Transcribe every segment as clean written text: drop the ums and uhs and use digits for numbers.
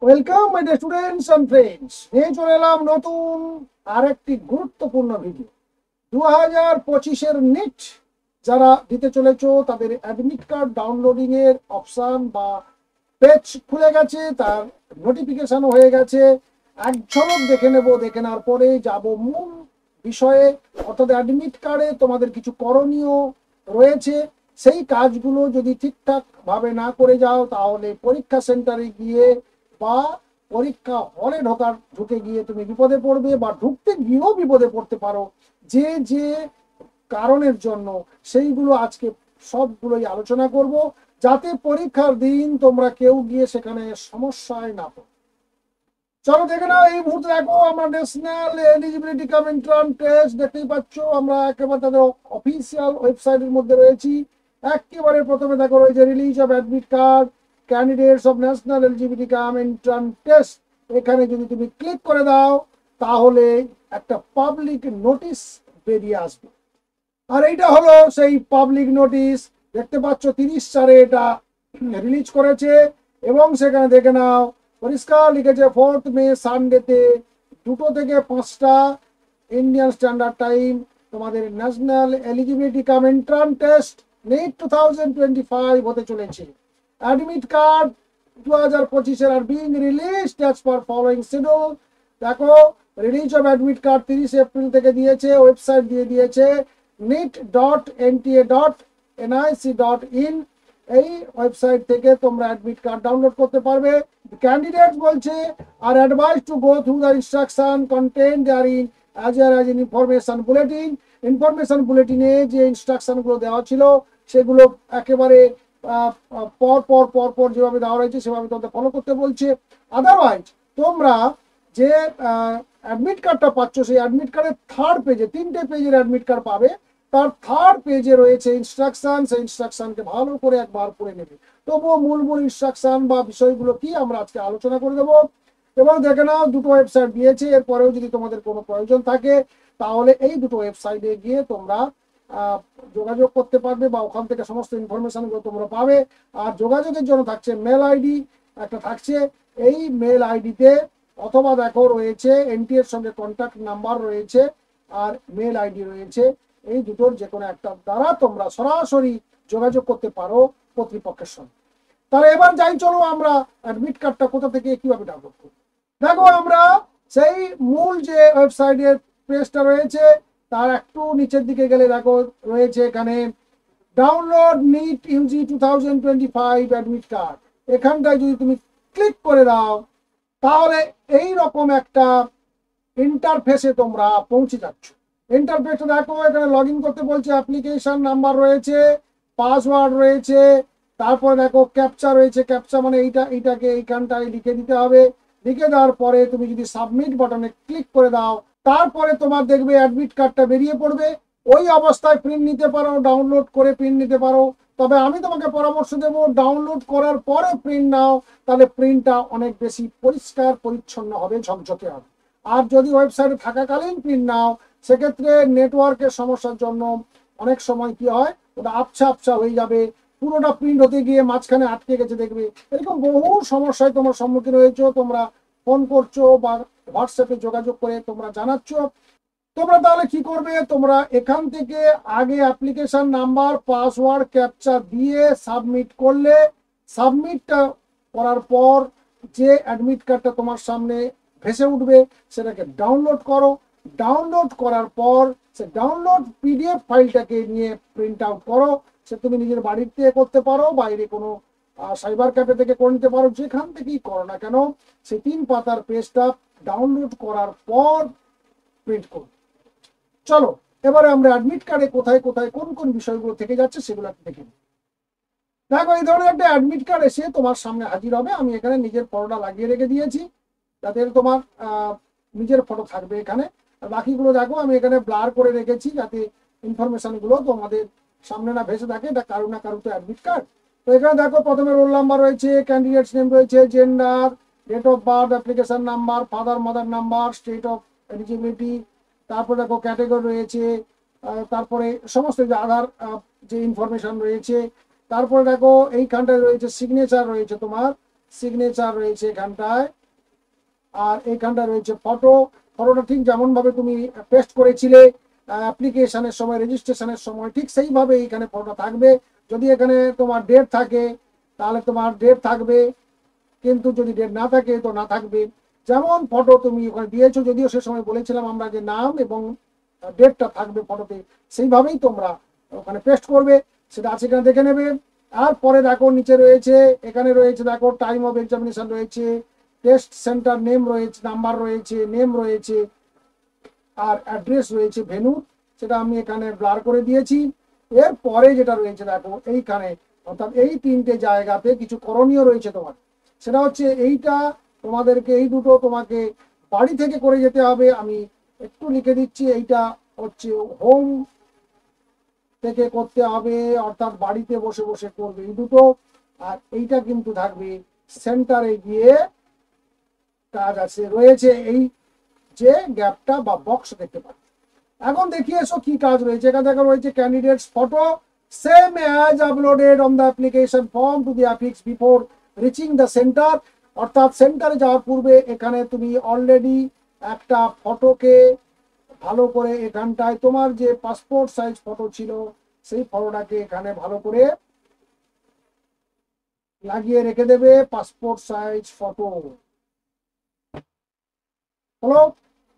Welcome my dear students and friends, নিয়ে চলে এলাম নতুন আরেকটি গুরুত্বপূর্ণ ভিডিও। 2025-এর নিট যারা দিতে চলেছ তাদের অ্যাডমিট কার্ড ডাউনলোডিং এর অপশন বা পেজ খুলে গেছে, তার নোটিফিকেশন হয়ে গেছে। এক ঝলক দেখে নেব, দেখে নেওয়ার পরে যাব মূল বিষয়ে, অর্থাৎ অ্যাডমিট কার্ডে তোমাদের কিছু করণীয় রয়েছে। সেই কাজগুলো যদি ঠিকঠাক ভাবে না করে যাও তাহলে পরীক্ষা সেন্টারে গিয়ে বা পরীক্ষা হলে ঢুকে গিয়ে তুমি বিপদে পড়বে, বা ঢুকতে গিয়েও বিপদে পড়তে পারো। যে যে কারণের জন্য সেইগুলো আজকে সবগুলোই আলোচনা করব, যাতে পরীক্ষার দিন তোমরা কেউ গিয়ে সেখানে সমস্যায় না পড়ো। চলো দেখে নাও। এই মুহূর্তে দেখো আমরা national eligibility cum entrance test দেখতেই পাচ্ছ, আমরা একেবারে তাদের অফিসিয়াল ওয়েবসাইটের মধ্যে রয়েছি। একেবারে প্রথমে দেখো রয়েছে release of admit card candidates of national eligibility cum entrance test. এখানে যদি তুমি ক্লিক করে দাও তাহলে একটা পাবলিক নোটিশ বেরিয়ে আসবে। আর এইটা হলো সেই পাবলিক নোটিশ, দেখতে পাচ্ছ 30/4 এটা রিলিজ করেছে। এবং সেখানে দেখে নাও পরিষ্কার লিখেছে 4 মে সানডেতে 2টো থেকে 5টা ইন্ডিয়ান স্ট্যান্ডার্ড টাইম তোমাদের national eligibility cum entrance test NEET 2025 হতে চলেছে। অ্যাডমিট কার্ড 2025-এর are being released as per following schedule. দেখো release of admit card 30 April থেকে দিয়েছে, ওয়েবসাইট দিয়ে দিয়েছে nit.nta.nic.in। এই ওয়েবসাইট থেকে তোমরা অ্যাডমিট কার্ড ডাউনলোড করতে পারবে। ক্যান্ডিডেট বলছে are advise to go through the instruction content there in as in information bulletin. Information বুলেটিনে যে ইনস্ট্রাকশনগুলো দেওয়া ছিল সেগুলো একেবারে পর পর পর পর যেভাবে দেওয়া রয়েছে সেভাবে তোমাদের ফলো করতে বলছে। আদারওয়াইজ তোমরা যে অ্যাডমিট কার্ডটা পাচ্ছ সেই অ্যাডমিট কার্ডের থার্ড পেজে, 3টে পেজের অ্যাডমিট কার্ড পাবে, তার থার্ড পেজে রয়েছে ইনস্ট্রাকশন। সেই ইনস্ট্রাকশনকে ভালো করে একবার পড়ে নেবে। তবুও মূল মূল ইনস্ট্রাকশন বা বিষয়গুলো কি আমরা আজকে আলোচনা করে দেবো। এবং দেখে নাও দুটো ওয়েবসাইট দিয়েছে, এরপরেও যদি তোমাদের কোনো প্রয়োজন থাকে তাহলে এই দুটো ওয়েবসাইটে গিয়ে তোমরা যোগাযোগ করতে পারবে বা ওখান থেকে সমস্ত ইনফরমেশনগুলো তোমরা পাবে। আর যোগাযোগের জন্য থাকছে মেল আইডি একটা থাকছে, এই মেল আইডিতে অথবা দেখো রয়েছে এনটি এর সঙ্গে কন্ট্যাক্ট নাম্বার রয়েছে আর মেল আইডি রয়েছে। এই দুটোর যে কোনো একটা দ্বারা তোমরা সরাসরি যোগাযোগ করতে পারো কর্তৃপক্ষের সঙ্গে। তাহলে এবার যাই, চলো আমরা অ্যাডমিট কার্ডটা কোথা থেকে কিভাবে ডাউনলোড করব। দেখো আমরা সেই মূল যে ওয়েবসাইটের পেজটা রয়েছে তার একটু নিচের দিকে গেলে দেখো রয়েছে এখানে download NEET UG 2025 admit card. এখানটায় যদি তুমি ক্লিক করে দাও তাহলে এই রকম একটা ইন্টারফেসে তোমরা পৌঁছে যাচ্ছ। ইন্টারফেসটা দেখো, এখানে লগ ইন করতে বলছে, অ্যাপ্লিকেশন নাম্বার রয়েছে, পাসওয়ার্ড রয়েছে, তারপরে দেখো ক্যাপচা রয়েছে। ক্যাপচা মানে এইটাকে এইখানটায় লিখে দিতে হবে। লিখে দেওয়ার পরে তুমি যদি সাবমিট বাটনে ক্লিক করে দাও তারপরে তোমার দেখবে অ্যাডমিট কার্ডটা বেরিয়ে পড়বে। ওই অবস্থায় প্রিন্ট নিতে পারো, ডাউনলোড করে প্রিন্ট নিতে পারো। তবে আমি তোমাকে পরামর্শ দেবো ডাউনলোড করার পরে প্রিন্ট নাও, তাহলে প্রিন্টটা অনেক বেশি পরিষ্কার পরিচ্ছন্ন হবে, ঝকঝকে হবে। আর যদি ওয়েবসাইটে থাকাকালীন প্রিন্ট নাও সেক্ষেত্রে নেটওয়ার্কের সমস্যার জন্য অনেক সময় কি হয়, ওটা আবছা আবছা হয়ে যাবে, পুরোটা প্রিন্ট হতে গিয়ে মাঝখানে আটকে গেছে দেখবে। এরকম বহু সমস্যায় তোমার সম্মুখীন হয়েছো, তোমরা ফোন করছো বা হোয়াটসঅ্যাপে যোগাযোগ করে তোমরা জানাচ্ছ। তোমরা তাহলে কি করবে, তোমরা এখান থেকে আগে অ্যাপ্লিকেশন নাম্বার, পাসওয়ার্ড, ক্যাপচা দিয়ে সাবমিট করলে, সাবমিটটা করার পর যে অ্যাডমিট কার্ডটা তোমার সামনে ভেসে উঠবে সেটাকে ডাউনলোড করো। ডাউনলোড করার পর সে ডাউনলোড পিডিএফ ফাইলটাকে নিয়ে প্রিন্ট আউট করো। সে তুমি নিজের বাড়িতে করতে পারো, বাইরে কোনো সাইবার ক্যাফে থেকে করে নিতে পারো, যেখান থেকেই করো না কেন সেই 3 পাতার পেজটা ডাউনলোড করার পর প্রিন্ট করো। চলো এবারে আমরা অ্যাডমিট কার্ডে কোথায় কোথায় কোন কোন বিষয়গুলো থেকে যাচ্ছে সেগুলো দেখে নিই। দেখো এই ধরনের একটা অ্যাডমিট কার্ড এসে তোমার সামনে হাজির হবে। আমি এখানে নিজের ফটোটা লাগিয়ে রেখে দিয়েছি যাতে তোমার নিজের ফটো থাকবে এখানে। আর বাকিগুলো দেখো আমি এখানে ব্লার করে রেখেছি যাতে ইনফরমেশনগুলো তোমাদের সামনে না ভেসে থাকে। এটা কারো না কারো তো অ্যাডমিট কার্ড। তো এখানে দেখো প্রথমে রোল নাম্বার রয়েছে, ক্যান্ডিডেটস নেম রয়েছে, gender, date of birth, application number, father mother number, state of eligibility, তারপরে দেখো ক্যাটেগরি রয়েছে, তারপরে সমস্ত যে আধার যে ইনফরমেশন রয়েছে, তারপরে দেখো এইখানটায় রয়েছে সিগনেচার রয়েছে তোমার, সিগনেচার রয়েছে এখানটায়, আর এখানটা রয়েছে ফটো। ফটোটা ঠিক যেমন ভাবে তুমি পেস্ট করেছিলে অ্যাপ্লিকেশনের সময়, রেজিস্ট্রেশনের সময়, ঠিক সেইভাবে এখানে ফটোটা থাকবে। যদি এখানে তোমার ডেট থাকে তাহলে তোমার ডেট থাকবে, কিন্তু যদি ডেট না থাকে তো না থাকবে। যেমন ফটো তুমি ওখানে দিয়েছো, যদিও সে সময় বলেছিলাম আমরা যে নাম এবং ডেটটা থাকবে ফটোতে, সেইভাবেই তোমরা ওখানে পেস্ট করবে। সেটা আছে কিনা দেখে নেবে। আর পরে দেখো নিচে রয়েছে, এখানে রয়েছে দেখো টাইম অফ এক্সামিনেশন রয়েছে, টেস্ট সেন্টার নেম রয়েছে, নাম্বার রয়েছে, নেম রয়েছে, আর অ্যাড্রেস রয়েছে, ভেন্যু, সেটা আমি এখানে ব্লার করে দিয়েছি। এর পরে যেটা রয়েছে দেখো এইখানে, অর্থাৎ এই তিনটে জায়গাতে কিছু করণীয় রয়েছে তোমার। সেটা হচ্ছে এইটা তোমাদেরকে, এই দুটো তোমাকে বাড়ি থেকে করে যেতে হবে। আমি একটু লিখে দিচ্ছি, এইটা হচ্ছে হোম থেকে করতে হবে, অর্থাৎ বাড়িতে বসে বসে করবে এই দুটো। আর এইটা কিন্তু থাকবে সেন্টারে গিয়ে কাজ আছে রয়েছে, এই যে গ্যাপটা বা বক্স দেখতে পাচ্ছ। এখন দেখিয়ে এসো কি কাজ রয়েছে। এখানে দেখা রয়েছে candidates photo same as uploaded on the application form to the affix before reaching the centre. অর্থাৎ সেন্টারে যাওয়ার পূর্বে এখানে তুমি অলরেডি একটা ফটোকে ভালো করে, এখানটায় তোমার যে পাসপোর্ট সাইজ ফটো ছিল সেই ফটোটাকে এখানে ভালো করে লাগিয়ে রেখে দেবে, পাসপোর্ট সাইজ ফটো। হলো।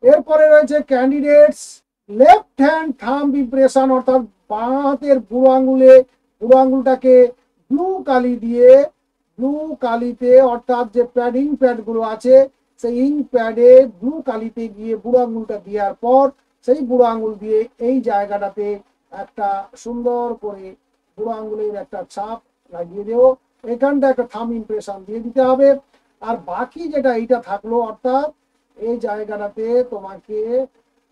এরপরে রয়েছে candidates left hand thumb impression, অর্থাৎ বাঁ হাতের বুড়ো আঙুলে, বুড়ো আঙুলটাকে ব্লু কালি দিয়ে, ব্লু কালিতে, অর্থাৎ যে প্যাডিং প্যাডগুলো আছে সেই ইঙ্ক প্যাডে ব্লু কালিতে গিয়ে বুড়ো আঙুলটা দেওয়ার পর সেই বুড়ো আঙুল দিয়ে এই জায়গাটাতে একটা সুন্দর করে বুড়ো আঙুলের একটা ছাপ লাগিয়ে দেও। এখানটা একটা থাম্ব ইমপ্রেশন দিয়ে দিতে হবে। আর বাকি যেটা এইটা থাকলো, অর্থাৎ এই জায়গাটাতে তোমাকে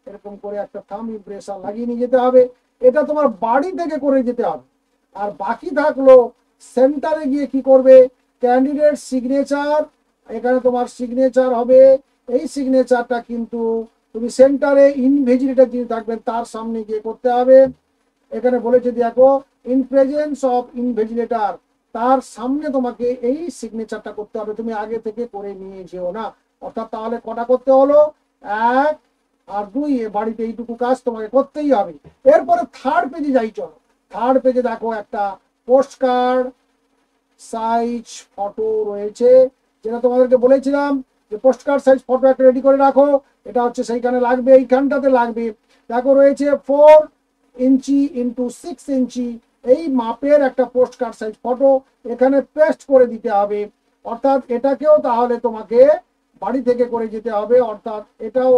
এরকম করে একটা থাম্ব ইমপ্রেশন লাগিয়ে নিয়ে যেতে হবে। এটা তোমার বাড়ি থেকে করে যেতে হবে। আর বাকি থাকলো সেন্টারে গিয়ে কি করবে, ক্যান্ডিডেট সিগনেচার, এখানে তোমার সিগনেচার হবে। এই সিগনেচারটা কিন্তু তুমি সেন্টারে ইনভিজিলেটর যিনি থাকবেন তার সামনে গিয়ে করতে হবে। এখানে বলেছে দেখো ইন প্রেজেন্স অফ ইনভিজিলেটর, তার সামনে তোমাকে এই সিগনেচারটা করতে হবে, তুমি আগে থেকে করে নিয়ে যেও না। অর্থাৎ তাহলে কটা করতে হলো, এক আর দুই, বাড়িতে এইটুকু কাজ তোমাকে করতেই হবে। এরপরে থার্ড পেজে যাই, চলো। থার্ড পেজে দেখো একটা পোস্ট কার্ড সাইজ ফটো রয়েছে, যেটা তোমাদেরকে বলেছিলাম যে পোস্ট কার্ড সাইজ ফটো একটা রেডি করে রাখো। এটা হচ্ছে সেইখানে লাগবে, এইখানটাতে লাগবে। দেখো রয়েছে 4 ইঞ্চি ইন্টু 6 ইঞ্চি, এই মাপের একটা পোস্ট কার্ড সাইজ ফটো এখানে পেস্ট করে দিতে হবে। অর্থাৎ এটাকেও তাহলে তোমাকে বাড়ি থেকে করে যেতে হবে। অর্থাৎ এটাও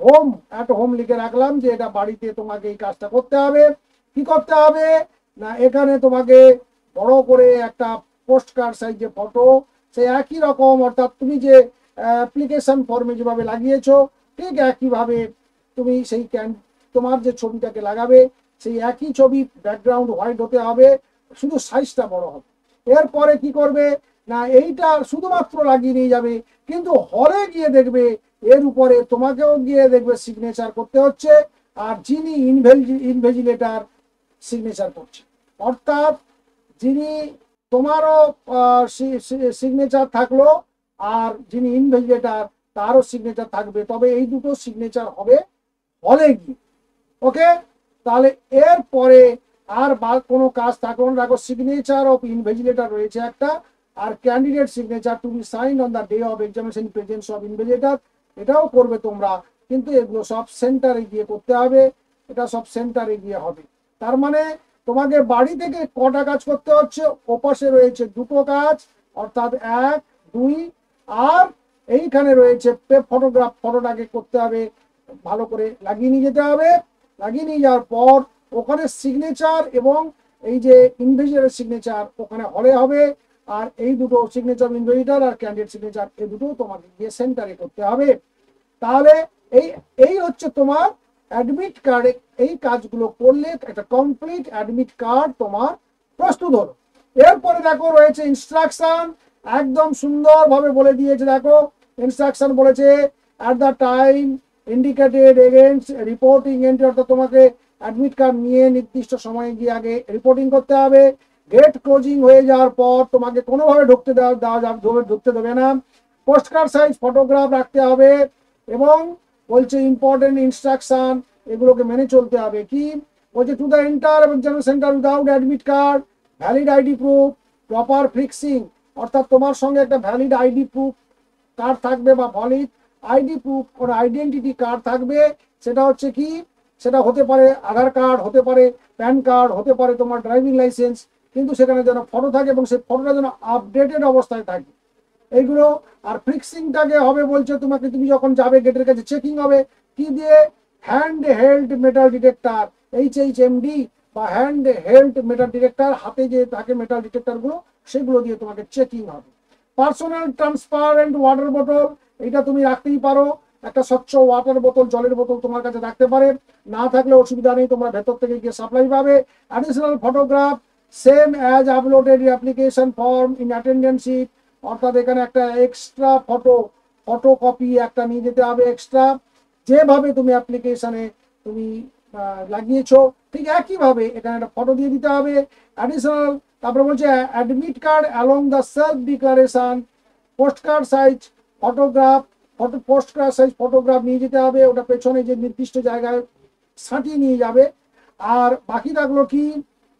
হোম, অ্যাট হোম লিখে রাখলাম যে এটা বাড়িতে তোমাকে এই কাজটা করতে হবে। কি করতে হবে না, এখানে তোমাকে বড় করে একটা পোস্ট কার্ড সাইজের ফটো, সেই একই রকম, অর্থাৎ তুমি যে অ্যাপ্লিকেশন ফর্মে যেভাবে লাগিয়েছো ঠিক একইভাবে তুমি সেই তোমার যে ছবিটাকে লাগাবে সেই একই ছবি, ব্যাকগ্রাউন্ড হোয়াইট হতে হবে, শুধু সাইজটা বড় হবে। এরপরে কি করবে না, এইটা শুধুমাত্র লাগিয়ে নিয়ে যাবে, কিন্তু হলে গিয়ে দেখবে এর উপরে তোমাকেও গিয়ে দেখবে সিগনেচার করতে হচ্ছে, আর যিনি ইনভেজিলেটার সিগনেচার করছে, অর্থাৎ যিনি তোমারও সিগনেচার থাকলো আর যিনি ইনভেজিলেটার তারও সিগনেচার থাকবে, তবে এই দুটো সিগনেচার হবে হলে গিয়ে। ওকে, তাহলে এর পরে আর কোনো কাজ থাকলো না। দেখো সিগনেচার অফ ইনভেজিলেটর রয়েছে একটা, আর candidate signature to be signed on the day of examination presence of invigilator, এটাও করবে তোমরা, কিন্তু এগুলো সব সেন্টারে গিয়ে করতে হবে। এটা সব সেন্টারে গিয়ে হবে। তার মানে তোমাকে বাড়ি থেকে কটা কাজ করতে হচ্ছে, ওপাশে রয়েছে দুটো কাজ, অর্থাৎ 1 2, আর এইখানে রয়েছে ফটোগ্রাফ, ফটোটাকে করতে হবে, ভালো করে লাগিয়ে নিয়ে যেতে হবে। লাগিয়ে নিয়ে যাওয়ার পর ওখানে সিগনেচার এবং এই যে ইনভেজিলেটর সিগনেচার ওখানে হলে হবে, আর এই দুটো সিগনেচার ইনভেজিলেটর আর ক্যান্ডিডেট সিগনেচার এই দুটো তোমাকে গিয়ে সেন্টারে করতে হবে। তাহলে এই এই হচ্ছে তোমার অ্যাডমিট কার্ডে এই কাজগুলো করলে একটা কমপ্লিট অ্যাডমিট কার্ড তোমার প্রস্তুত হলো। এরপরে দেখো রয়েছে ইনস্ট্রাকশন, একদম সুন্দরভাবে বলে দিয়েছে। দেখো ইনস্ট্রাকশন বলেছে at the time indicated against reporting entry, অর্থাৎ তোমাকে অ্যাডমিট কার্ড নিয়ে নির্দিষ্ট সময়ে গিয়ে আগে রিপোর্টিং করতে হবে। গেট ক্লোজিং হয়ে যাওয়ার পর তোমাকে কোনোভাবে ঢুকতে দেবে না। পোস্ট কার্ড সাইজ ফটোগ্রাফ রাখতে হবে এবং বলছে ইম্পর্টেন্ট ইনস্ট্রাকশন এগুলোকে মেনে চলতে হবে। কি বলছে, to the enter examination centre without admit card, valid ID proof, proper fixing, অর্থাৎ তোমার সঙ্গে একটা ভ্যালিড আইডি প্রুফ কার্ড থাকবে বা ভ্যালিড আইডি প্রুফ কোনো আইডেন্টিটি কার্ড থাকবে। সেটা হচ্ছে কি, সেটা হতে পারে আধার কার্ড, হতে পারে প্যান কার্ড, হতে পারে তোমার ড্রাইভিং লাইসেন্স, কিন্তু সেখানে যেন ফটো থাকে এবং সেই ফটোটা যেন আপডেটেড অবস্থায় থাকে এইগুলো। আর ফিক্সিংটাকে হবে বলছে তোমাকে, তুমি যখন যাবে গেটের কাছে চেকিং হবে কি দিয়ে, hand held metal detector, HHMD বা হ্যান্ড হেল্ড মেটাল ডিটেক্টর, হাতে যে থাকে মেটাল ডিটেক্টরগুলো সেগুলো দিয়ে তোমাকে চেকিং হবে। পার্সোনাল ট্রান্সপারেন্ট ওয়াটার বোতল, এটা তুমি রাখতেই পারো, একটা স্বচ্ছ ওয়াটার বোতল, জলের বোতল তোমার কাছে রাখতে পারে, না থাকলে অসুবিধা নেই, তোমরা ভেতর থেকে গিয়ে সাপ্লাই পাবে। Additional photograph same as uploaded application form in attendance sheet, অর্থাৎ এখানে একটা এক্সট্রা ফটো কপি একটা নিয়ে যেতে হবে এক্সট্রা, যেভাবে তুমি অ্যাপ্লিকেশনে তুমি লাগিয়েছো ঠিক একইভাবে এখানে একটা ফটো দিয়ে দিতে হবে। অ্যাডিশনাল, তারপরে বলছে admit card along the self declaration, post card size photograph, post card size photograph নিয়ে যেতে হবে, ওটা পেছনে যে নির্দিষ্ট জায়গায় সাঁটিয়ে নিয়ে যাবে। আর বাকি থাকলো কি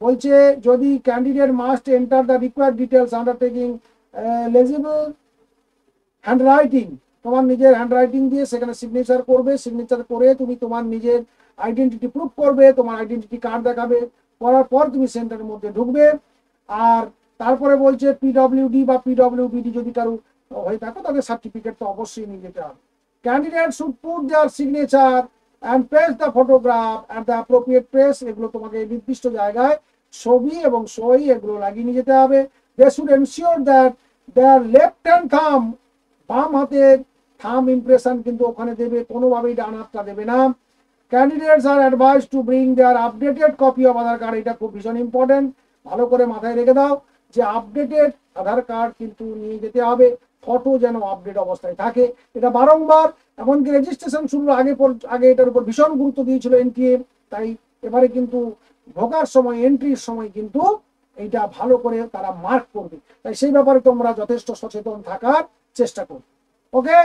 বলছে, যদি candidate must enter the required details undertaking লেজিবল handwriting, তোমার নিজের হ্যান্ডরাইটিং দিয়ে সেখানে সিগনেচার করবে, সিগনেচার করে তুমি তোমার নিজের আইডেন্টিটি প্রুফ করবে, তোমার আইডেন্টিটি কার্ড দেখাবে, করার পর তুমি সেন্টারের মধ্যে ঢুকবে। আর তারপরে বলছে PWD বা PWBD যদি কারো হয়ে থাকো তাদের সার্টিফিকেট তো অবশ্যই নিয়ে যেতে হবে। Candidate should put their signature and paste the photograph at the appropriate place, এগুলো তোমাকে নির্দিষ্ট জায়গায় ছবি এবং সই এগুলো লাগিয়ে নিয়ে যেতে হবে। They should ensure that their left hand thumb, বাম হাতের থাম ইমপ্রেশন কিন্তু ওখানে দেবে, কোনোভাবেই ডান হাতটা দেবে না। Candidates are advise to bring their updated copy of Aadhaar card, এটা খুব ভীষণ ইম্পর্টেন্ট, ভালো করে মাথায় রেখে দাও যে আপডেটেড আধার কার্ড কিন্তু নিয়ে যেতে হবে, ফটো যেন আপডেট অবস্থায় থাকে। এটা বারংবার, এমনকি রেজিস্ট্রেশন শুরুর আগে এটার উপর ভীষণ গুরুত্ব দিয়েছিল NTA, তাই এবারে কিন্তু ঢোকার সময় এন্ট্রির সময় কিন্তু এইটা ভালো করে তারা মার্ক করবে, তাই সেই ব্যাপারে তোমরা যথেষ্ট সচেতন থাকার চেষ্টা করবে। ওকে,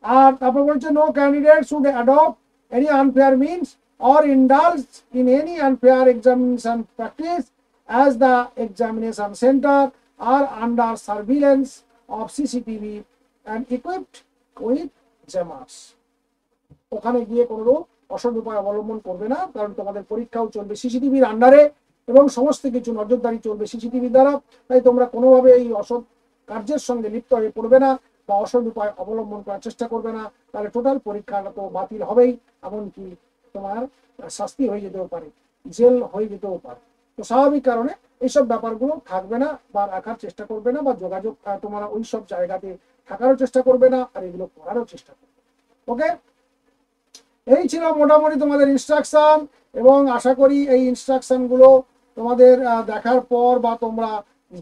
আর তারপর বলছে no candidate should adopt any unfair means or indulge in any unfair examination practice as the examination center are under surveillance of CCTV and equipped with jammers, ওখানে গিয়ে কোনো অসৎ উপায় অবলম্বন করবে না, কারণ তোমাদের পরীক্ষাও চলবে সিসিটিভির আন্ডারে এবং সমস্ত কিছু নজরদারি চলবে সিসিটিভির দ্বারা, তাই তোমরা কোনোভাবে এই অসৎ কার্যের সঙ্গে লিপ্ত হয়ে পড়বে না বা অসৎ উপায় অবলম্বন করার চেষ্টা করবে না, তাহলে টোটাল পরীক্ষাটা তো বাতিল হবেই, এমনকি তোমার শাস্তি হয়ে যেতেও পারে, জেল হয়ে যেতেও পারে। তো স্বাভাবিক কারণে এইসব ব্যাপারগুলো থাকবে না বা রাখার চেষ্টা করবে না, বা যোগাযোগ তোমরা ওই সব জায়গাতে থাকারও চেষ্টা করবে না আর এগুলো করারও চেষ্টা করবে। ওকে, এই ছিল মোটামুটি তোমাদের ইনস্ট্রাকশন, এবং আশা করি এই ইনস্ট্রাকশনগুলো তোমাদের দেখার পর বা তোমরা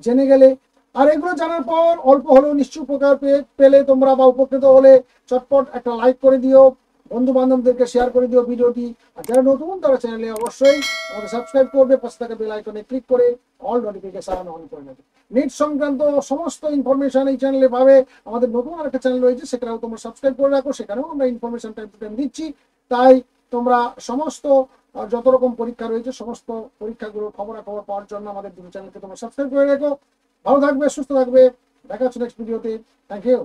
জেনে গেলে, আর এগুলো জানার পর অল্প হলেও নিশ্চয় উপকার পেলে তোমরা বা উপকৃত হলে চটপট একটা লাইক করে দিও, বন্ধু বান্ধবদেরকে শেয়ার করে দিও ভিডিওটি, আর যারা নতুন তারা চ্যানেলে অবশ্যই আমাদের সাবস্ক্রাইব করবে, পাশে থাকা বেল আইকনে ক্লিক করে অল নোটিফিকেশন অন করে নেবে। নিট সংক্রান্ত সমস্ত ইনফরমেশন এই চ্যানেলে পাবে। আমাদের নতুন আরেকটা চ্যানেল রয়েছে, সেখানেও তোমরা সাবস্ক্রাইব করে রাখো, সেখানেও আমরা ইনফরমেশন টাইম টু টাইম দিচ্ছি। তাই তোমরা সমস্ত যত রকম পরীক্ষা রয়েছে সমস্ত পরীক্ষাগুলো খবরাখবর পাওয়ার জন্য আমাদের দুটো চ্যানেলকে তোমরা সাবস্ক্রাইব করে রেখো। ভালো থাকবে, সুস্থ থাকবে, দেখা হচ্ছে নেক্সট ভিডিওতে। Thank you.